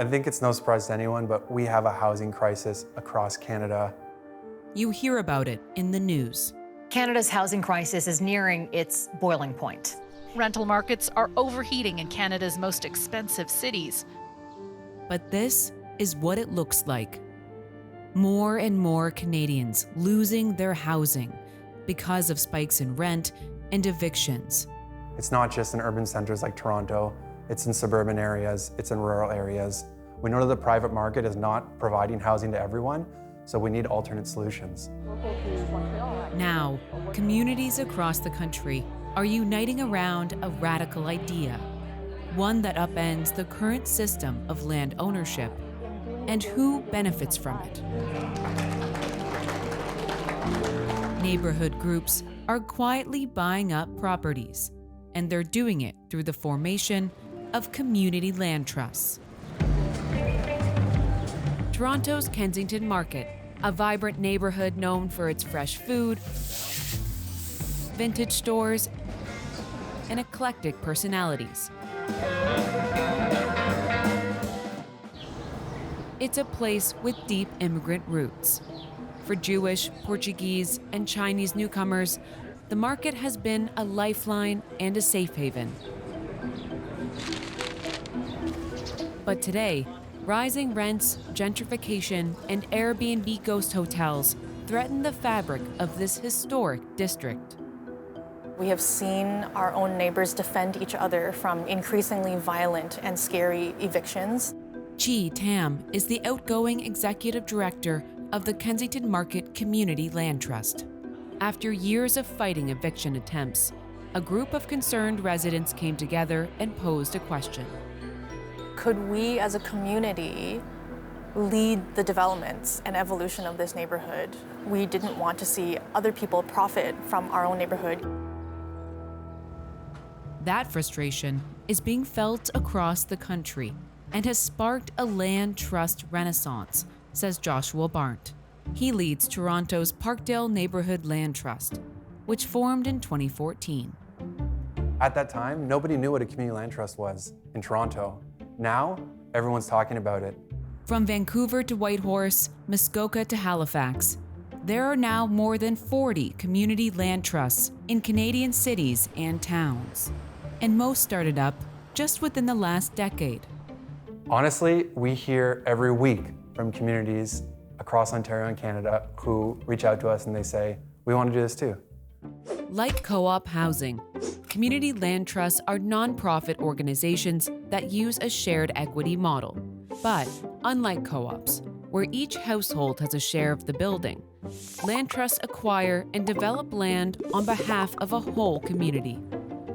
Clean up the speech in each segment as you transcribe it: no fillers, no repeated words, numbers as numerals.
I think it's no surprise to anyone, but we have a housing crisis across Canada. You hear about it in the news. Canada's housing crisis is nearing its boiling point. Rental markets are overheating in Canada's most expensive cities. But this is what it looks like. More and more Canadians losing their housing because of spikes in rent and evictions. It's not just in urban centers like Toronto, it's in suburban areas, it's in rural areas. We know that the private market is not providing housing to everyone, so we need alternate solutions. Now, communities across the country are uniting around a radical idea, one that upends the current system of land ownership and who benefits from it. Neighbourhood groups are quietly buying up properties, and they're doing it through the formation of community land trusts. Toronto's Kensington Market, a vibrant neighbourhood known for its fresh food, vintage stores, and eclectic personalities. It's a place with deep immigrant roots. For Jewish, Portuguese, and Chinese newcomers, the market has been a lifeline and a safe haven. But today, rising rents, gentrification, and Airbnb ghost hotels threaten the fabric of this historic district. We have seen our own neighbors defend each other from increasingly violent and scary evictions. Chi Tam is the outgoing executive director of the Kensington Market Community Land Trust. After years of fighting eviction attempts, a group of concerned residents came together and posed a question. Could we as a community lead the developments and evolution of this neighborhood? We didn't want to see other people profit from our own neighborhood. That frustration is being felt across the country and has sparked a land trust renaissance, says Joshua Barnt. He leads Toronto's Parkdale Neighbourhood Land Trust, which formed in 2014. At that time, nobody knew what a community land trust was in Toronto. Now, everyone's talking about it. From Vancouver to Whitehorse, Muskoka to Halifax, there are now more than 40 community land trusts in Canadian cities and towns. And most started up just within the last decade. Honestly, we hear every week from communities across Ontario and Canada who reach out to us and they say, we want to do this too. Like co-op housing, community land trusts are nonprofit organizations that use a shared equity model. But unlike co-ops, where each household has a share of the building, land trusts acquire and develop land on behalf of a whole community.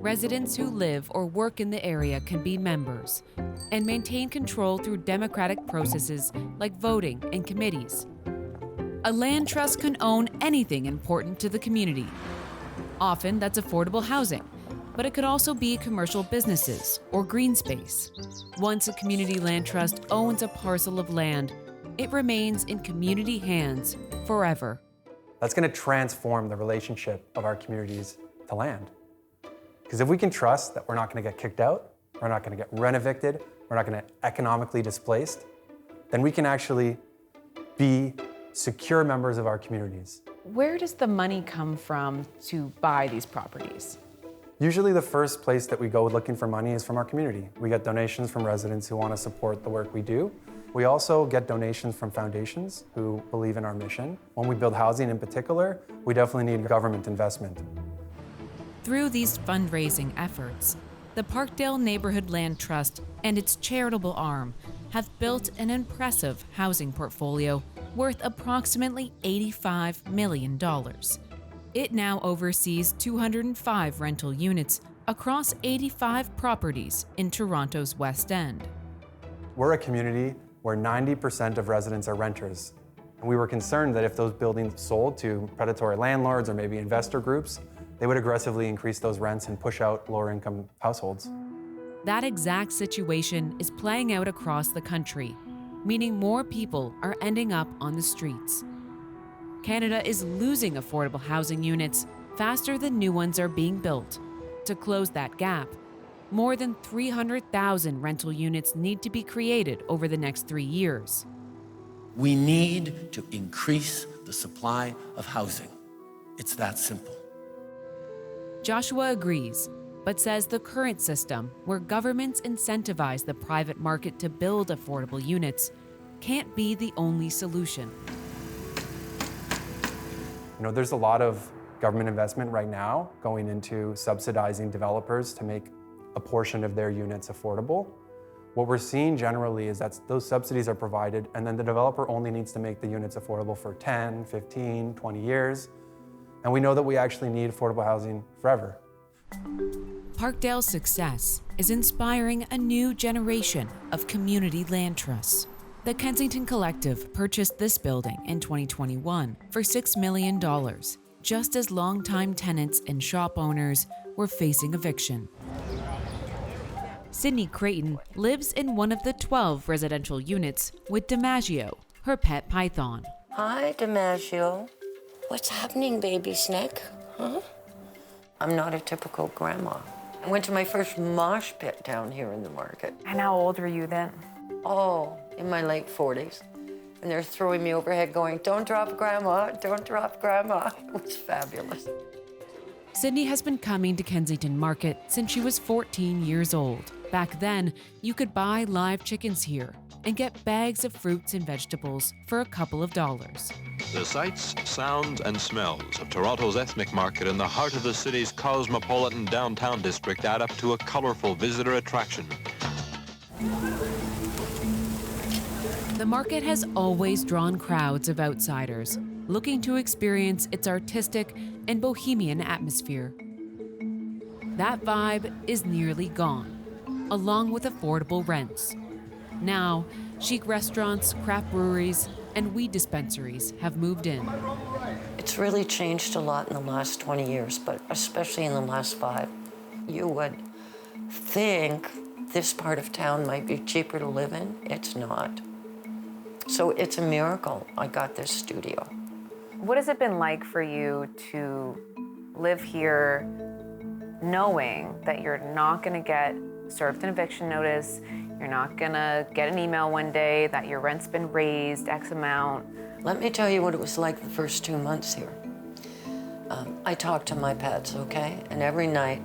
Residents who live or work in the area can be members and maintain control through democratic processes like voting and committees. A land trust can own anything important to the community. Often that's affordable housing, but it could also be commercial businesses or green space. Once a community land trust owns a parcel of land, it remains in community hands forever. That's going to transform the relationship of our communities to land. Because if we can trust that we're not going to get kicked out, we're not going to get rent-evicted, we're not going to economically displaced, then we can actually be secure members of our communities. Where does the money come from to buy these properties? Usually the first place that we go looking for money is from our community. We get donations from residents who want to support the work we do. We also get donations from foundations who believe in our mission. When we build housing in particular, we definitely need government investment. Through these fundraising efforts, the Parkdale Neighbourhood Land Trust and its charitable arm have built an impressive housing portfolio worth approximately $85 million. It now oversees 205 rental units across 85 properties in Toronto's West End. We're a community where 90% of residents are renters. And we were concerned that if those buildings sold to predatory landlords or maybe investor groups, they would aggressively increase those rents and push out lower-income households. That exact situation is playing out across the country, meaning more people are ending up on the streets. Canada is losing affordable housing units faster than new ones are being built. To close that gap, more than 300,000 rental units need to be created over the next 3 years. We need to increase the supply of housing. It's that simple. Joshua agrees, but says the current system, where governments incentivize the private market to build affordable units, can't be the only solution. You know, there's a lot of government investment right now going into subsidizing developers to make a portion of their units affordable. What we're seeing generally is that those subsidies are provided and then the developer only needs to make the units affordable for 10, 15, 20 years. And we know that we actually need affordable housing forever. Parkdale's success is inspiring a new generation of community land trusts. The Kensington Collective purchased this building in 2021 for $6 million, just as longtime tenants and shop owners were facing eviction. Sydney Creighton lives in one of the 12 residential units with DiMaggio, her pet python. Hi, DiMaggio. What's happening, baby snake? Huh? I'm not a typical grandma. I went to my first mosh pit down here in the market. And how old were you then? Oh, in my late 40s. And they're throwing me overhead going, don't drop grandma, don't drop grandma. It was fabulous. Sydney has been coming to Kensington Market since she was 14 years old. Back then, you could buy live chickens here and get bags of fruits and vegetables for a couple of dollars. The sights, sounds, and smells of Toronto's ethnic market in the heart of the city's cosmopolitan downtown district add up to a colorful visitor attraction. The market has always drawn crowds of outsiders looking to experience its artistic and bohemian atmosphere. That vibe is nearly gone, along with affordable rents. Now, chic restaurants, craft breweries, and weed dispensaries have moved in. It's really changed a lot in the last 20 years, but especially in the last 5. You would think this part of town might be cheaper to live in. It's not. So it's a miracle I got this studio. What has it been like for you to live here knowing that you're not going to get served an eviction notice, you're not going to get an email one day that your rent's been raised X amount? Let me tell you what it was like the first 2 months here. I talked to my pets, okay? And every night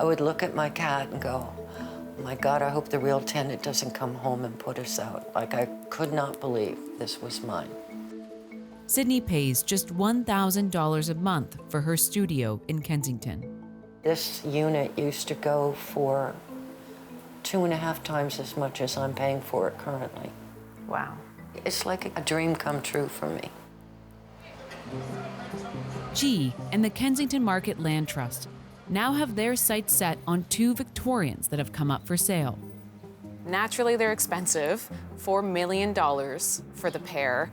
I would look at my cat and go, oh my God, I hope the real tenant doesn't come home and put us out. Like, I could not believe this was mine. Sydney pays just $1,000 a month for her studio in Kensington. This unit used to go for 2.5 times as much as I'm paying for it currently. Wow. It's like a dream come true for me. G and the Kensington Market Land Trust now have their sights set on 2 Victorians that have come up for sale. Naturally, they're expensive, $4 million for the pair.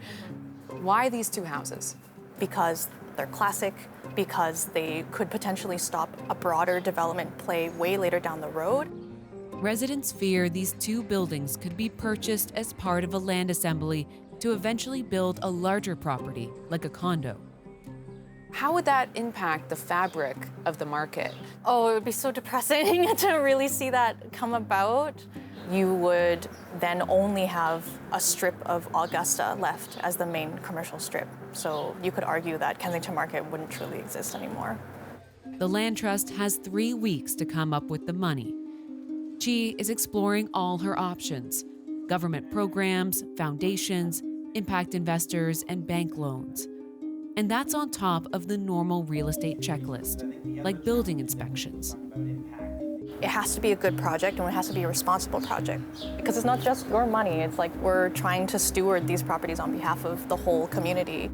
Why these 2 houses? Because they're classic, because they could potentially stop a broader development play way later down the road. Residents fear these 2 buildings could be purchased as part of a land assembly to eventually build a larger property, like a condo. How would that impact the fabric of the market? Oh, it would be so depressing to really see that come about. You would then only have a strip of Augusta left as the main commercial strip. So you could argue that Kensington Market wouldn't truly exist anymore. The Land Trust has 3 weeks to come up with the money. Chi is exploring all her options: government programs, foundations, impact investors, and bank loans. And that's on top of the normal real estate checklist, like building inspections. It has to be a good project and it has to be a responsible project because it's not just your money. It's like we're trying to steward these properties on behalf of the whole community.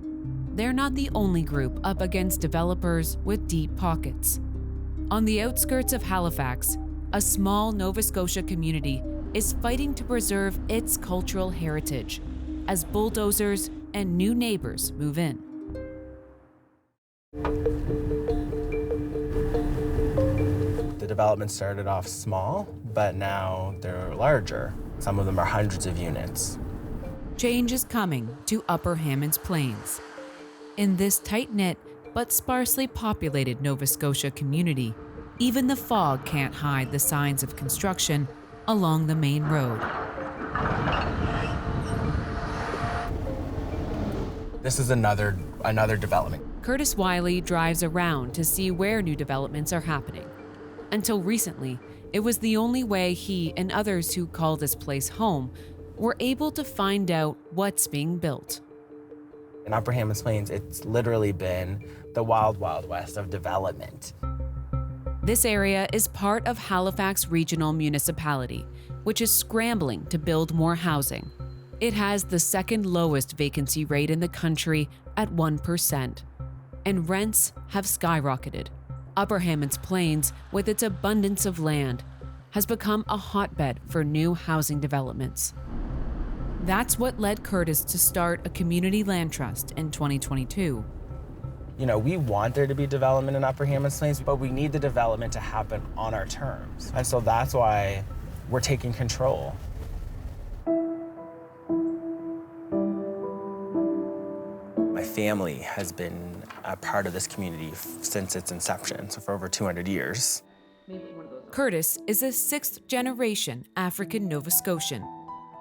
They're not the only group up against developers with deep pockets. On the outskirts of Halifax, a small Nova Scotia community is fighting to preserve its cultural heritage as bulldozers and new neighbors move in. The development started off small, but now they're larger. Some of them are hundreds of units. Change is coming to Upper Hammonds Plains. In this tight-knit but sparsely populated Nova Scotia community, Even the fog can't hide the signs of construction along the main road. This is another development. Curtis Wiley drives around to see where new developments are happening. Until recently, it was the only way he and others who call this place home were able to find out what's being built. In Upper Hammonds Plains, it's literally been the wild, wild west of development. This area is part of Halifax Regional Municipality, which is scrambling to build more housing. It has the second lowest vacancy rate in the country at 1%, and rents have skyrocketed. Upper Hammonds Plains, with its abundance of land, has become a hotbed for new housing developments. That's what led Curtis to start a community land trust in 2022. You know, we want there to be development in Upper Hammonds Plains, but we need the development to happen on our terms. And so that's why we're taking control. My family has been a part of this community since its inception, so for over 200 years. Curtis is a sixth-generation African Nova Scotian.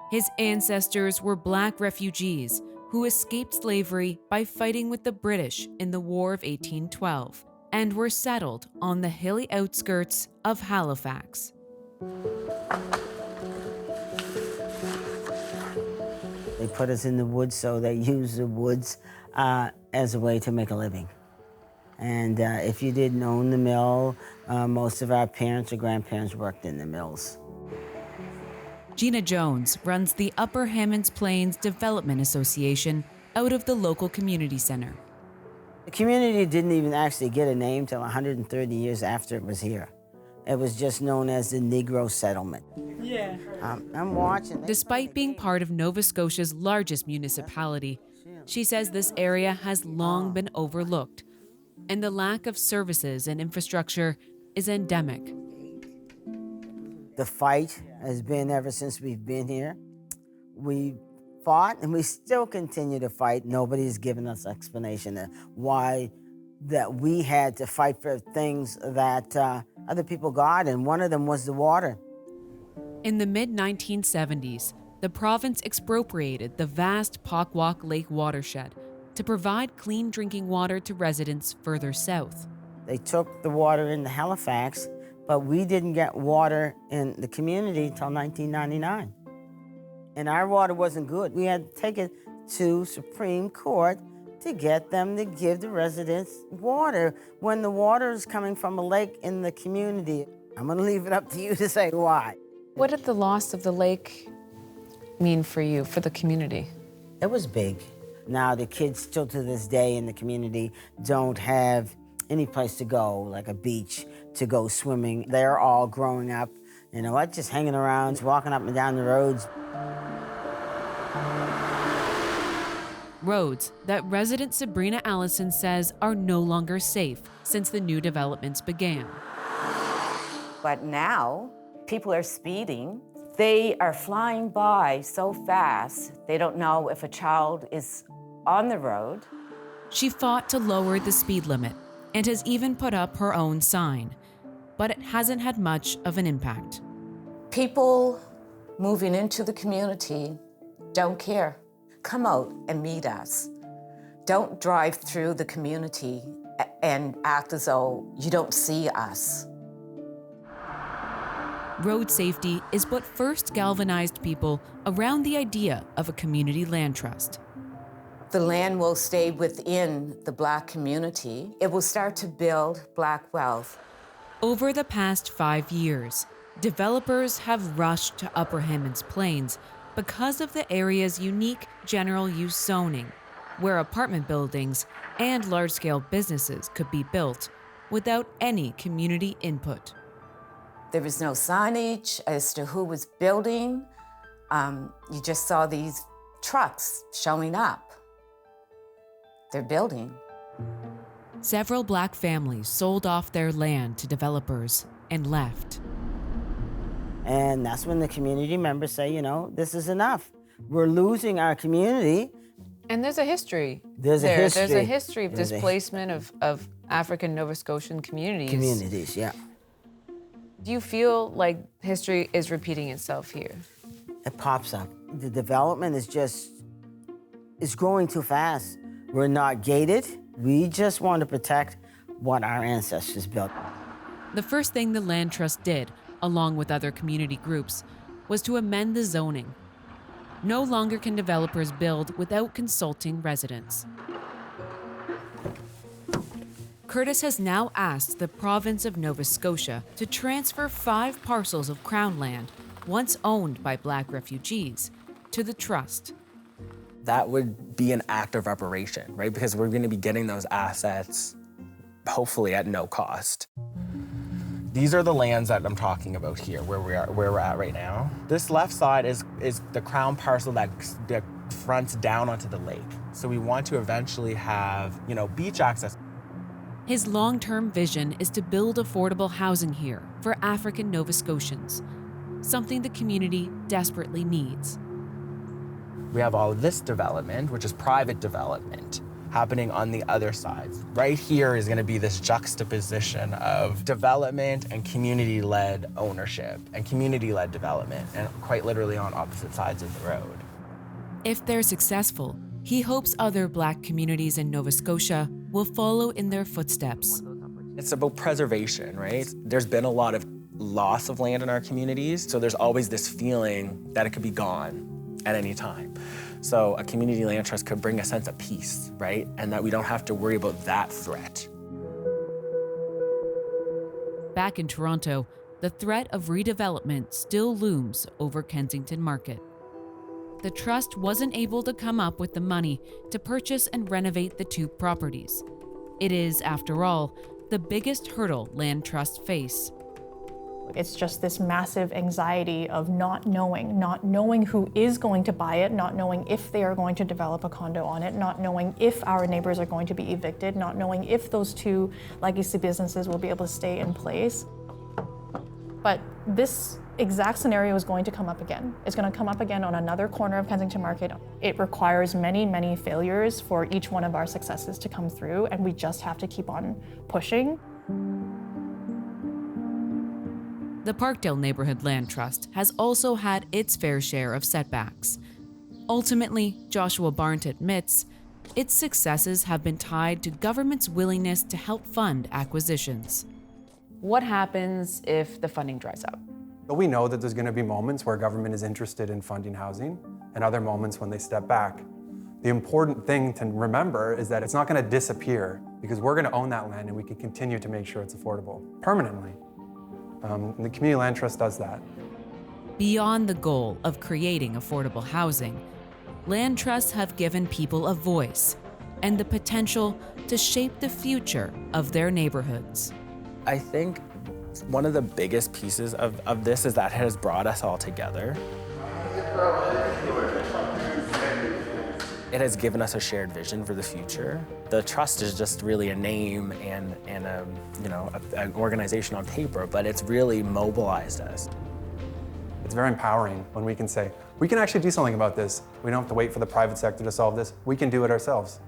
His ancestors were Black refugees who escaped slavery by fighting with the British in the War of 1812 and were settled on the hilly outskirts of Halifax. They put us in the woods, so they use the woods as a way to make a living. And if you didn't own the mill, most of our parents or grandparents worked in the mills. Gina Jones runs the Upper Hammonds Plains Development Association out of the local community center. The community didn't even actually get a name till 130 years after it was here. It was just known as the Negro Settlement. Yeah. I'm watching. Despite being part of Nova Scotia's largest municipality, she says this area has long been overlooked, and the lack of services and infrastructure is endemic. The fight has been ever since we've been here. We fought and we still continue to fight. Nobody's given us explanation of why that we had to fight for things that other people got, and one of them was the water. In the mid-1970s, the province expropriated the vast Pockwalk Lake watershed to provide clean drinking water to residents further south. They took the water into Halifax, but we didn't get water in the community until 1999. And our water wasn't good. We had to take it to Supreme Court to get them to give the residents water when the water is coming from a lake in the community. I'm gonna leave it up to you to say why. What did the loss of the lake mean for you, for the community? It was big. Now the kids still to this day in the community don't have any place to go, like a beach, to go swimming. They're all growing up, you know what, just hanging around, walking up and down the roads. Roads that resident Sabrina Allison says are no longer safe since the new developments began. But now, people are speeding. They are flying by so fast, they don't know if a child is on the road. She fought to lower the speed limit and has even put up her own sign, but it hasn't had much of an impact. People moving into the community don't care. Come out and meet us. Don't drive through the community and act as though you don't see us. Road safety is what first galvanized people around the idea of a community land trust. The land will stay within the Black community. It will start to build Black wealth. Over the past 5 years, developers have rushed to Upper Hammonds Plains because of the area's unique general use zoning, where apartment buildings and large-scale businesses could be built without any community input. There was no signage as to who was building. You just saw these trucks showing up. They're building. Several Black families sold off their land to developers and left. And that's when the community members say, you know, this is enough. We're losing our community. And there's a history. There's a history. There's a history of displacement of African Nova Scotian communities. Yeah. Do you feel like history is repeating itself here? It pops up. The development is growing too fast. We're not gated. We just want to protect what our ancestors built. The first thing the Land Trust did, along with other community groups, was to amend the zoning. No longer can developers build without consulting residents. Curtis has now asked the province of Nova Scotia to transfer 5 parcels of Crown land, once owned by Black refugees, to the Trust. That would be an act of reparation, right? Because we're going to be getting those assets, hopefully at no cost. These are the lands that I'm talking about here, where we're at right now. This left side is the Crown parcel that fronts down onto the lake. So we want to eventually have, beach access. His long-term vision is to build affordable housing here for African Nova Scotians, something the community desperately needs. We have all of this development, which is private development, happening on the other side. Right here is going to be this juxtaposition of development and community-led ownership and community-led development, and quite literally on opposite sides of the road. If they're successful, he hopes other Black communities in Nova Scotia will follow in their footsteps. It's about preservation, right? There's been a lot of loss of land in our communities, so there's always this feeling that it could be gone at any time. So a community land trust could bring a sense of peace, right? And that we don't have to worry about that threat. Back in Toronto, the threat of redevelopment still looms over Kensington Market. The Trust wasn't able to come up with the money to purchase and renovate the 2 properties. It is, after all, the biggest hurdle land trusts face. It's just this massive anxiety of not knowing who is going to buy it, not knowing if they are going to develop a condo on it, not knowing if our neighbors are going to be evicted, not knowing if those 2 legacy businesses will be able to stay in place. But this exact scenario is going to come up again. It's going to come up again on another corner of Kensington Market. It requires many, many failures for each one of our successes to come through, and we just have to keep on pushing. The Parkdale Neighbourhood Land Trust has also had its fair share of setbacks. Ultimately, Joshua Barnt admits, its successes have been tied to government's willingness to help fund acquisitions. What happens if the funding dries up? But we know that there's going to be moments where government is interested in funding housing and other moments when they step back. The important thing to remember is that it's not going to disappear because we're going to own that land and we can continue to make sure it's affordable permanently. And the Community Land Trust does that. Beyond the goal of creating affordable housing, land trusts have given people a voice and the potential to shape the future of their neighborhoods. I think one of the biggest pieces of this is that it has brought us all together. It has given us a shared vision for the future. The trust is just really a name and an organization on paper, but it's really mobilized us. It's very empowering when we can say, we can actually do something about this. We don't have to wait for the private sector to solve this. We can do it ourselves.